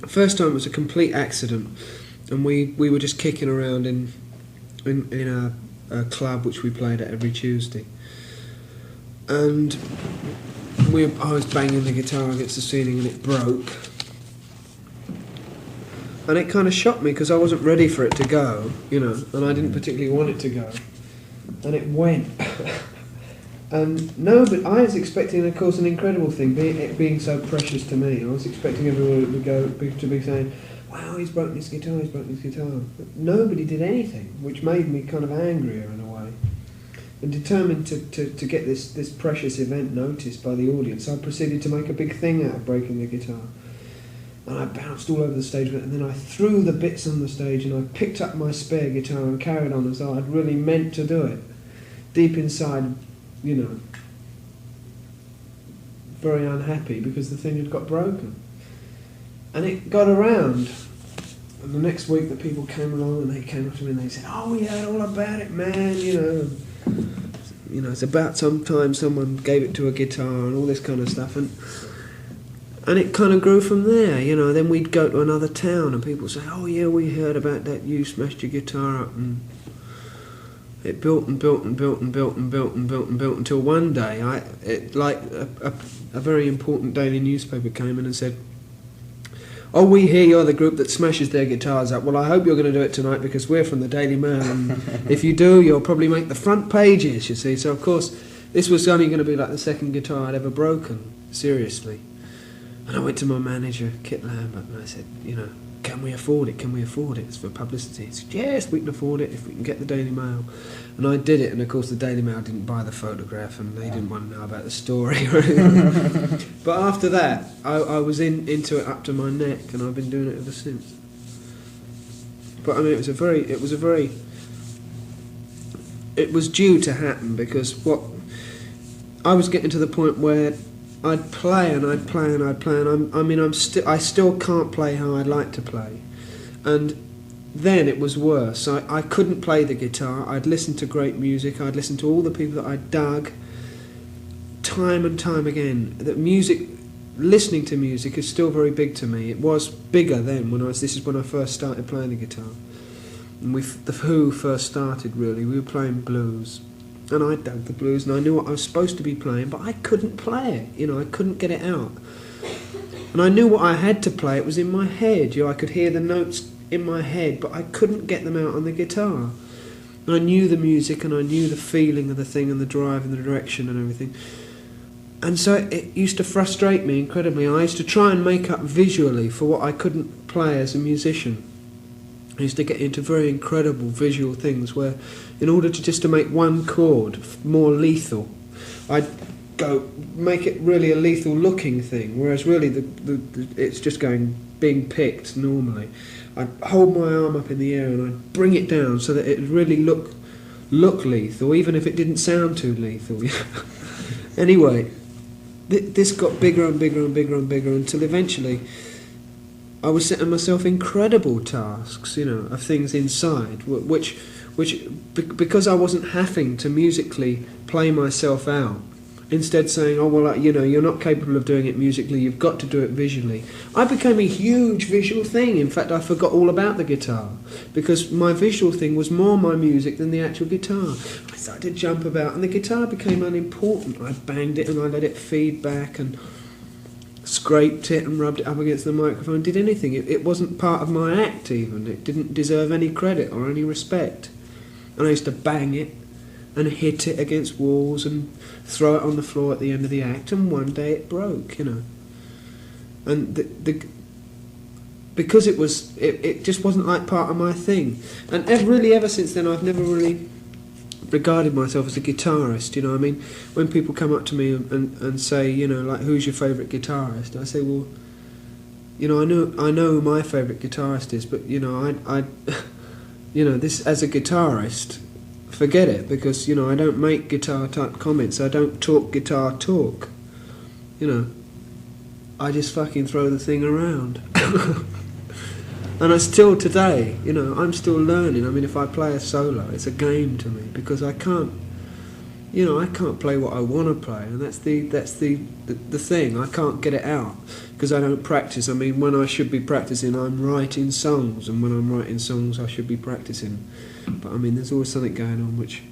First time was a complete accident, and we were just kicking around in a club which we played at every Tuesday, and I was banging the guitar against the ceiling and it broke, and it kind of shocked me because I wasn't ready for it to go, and I didn't particularly want it to go, and it went. And no, but I was expecting, of course, an incredible thing, it being so precious to me. I was expecting everyone to be saying, wow, he's broken his guitar, he's broken his guitar. But nobody did anything, which made me kind of angrier in a way. And determined to get this precious event noticed by the audience, I proceeded to make a big thing out of breaking the guitar. And I bounced all over the stage with it, and then I threw the bits on the stage, and I picked up my spare guitar and carried on as though I'd really meant to do it. Deep inside, very unhappy because the thing had got broken. And it got around. And the next week the people came along and they came up to me and they said, oh, we heard all about it, man, it's about some time someone gave it to a guitar and all this kind of stuff. And it kind of grew from there, Then we'd go to another town and people say, oh, yeah, we heard about that, you smashed your guitar up. And it built and built and built and built and built and built and built until one day, a very important daily newspaper came in and said, oh, we hear you're the group that smashes their guitars up. Well, I hope you're going to do it tonight because we're from the Daily Mail, and if you do, you'll probably make the front pages, you see. So, of course, this was only going to be like the second guitar I'd ever broken, seriously. And I went to my manager, Kit Lambert, and I said, can we afford it? Can we afford it? It's for publicity. He said, yes, we can afford it if we can get the Daily Mail. And I did it, and of course the Daily Mail didn't buy the photograph, and they didn't want to know about the story or anything. But after that, I was into it up to my neck, and I've been doing it ever since. But I mean, it was due to happen because I was getting to the point where I'd play and I'd play and I'd play, and I still can't play how I'd like to play. And then it was worse. I couldn't play the guitar. I'd listened to great music. I'd listened to all the people that I dug time and time again. That music, listening to music is still very big to me. It was bigger then this is when I first started playing the guitar. And the Who first started, really. We were playing blues. And I dug the blues, and I knew what I was supposed to be playing, but I couldn't play it. I couldn't get it out. And I knew what I had to play. It was in my head. I could hear the notes in my head, but I couldn't get them out on the guitar. And I knew the music, and I knew the feeling of the thing, and the drive, and the direction, and everything. And so it used to frustrate me incredibly. I used to try and make up visually for what I couldn't play as a musician. I used to get into very incredible visual things where, in order to make one chord more lethal, I'd go make it really a lethal looking thing, whereas really it's just being picked normally. I'd hold my arm up in the air and I'd bring it down so that it would really look lethal, even if it didn't sound too lethal. Anyway, this got bigger and bigger and bigger and bigger until eventually I was setting myself incredible tasks, of things inside, which because I wasn't having to musically play myself out, instead saying, oh, well, you're not capable of doing it musically, you've got to do it visually. I became a huge visual thing. In fact, I forgot all about the guitar, because my visual thing was more my music than the actual guitar. I started to jump about, and the guitar became unimportant. I banged it, and I let it feed back, and scraped it and rubbed it up against the microphone, did anything. It wasn't part of my act even. It didn't deserve any credit or any respect. And I used to bang it and hit it against walls and throw it on the floor at the end of the act, and one day it broke, And because it just wasn't like part of my thing. And ever since then I've never really regarded myself as a guitarist, when people come up to me and say, who's your favourite guitarist, I say, well, I know who my favourite guitarist is, but I this as a guitarist, forget it, because I don't make guitar type comments, I don't talk guitar talk, I just fucking throw the thing around. And I still today, I'm still learning. I mean, if I play a solo, it's a game to me, because I can't you know, I can't play what I want to play, and that's the thing. I can't get it out because I don't practice. I mean, when I should be practicing, I'm writing songs, and when I'm writing songs, I should be practicing. But I mean, there's always something going on which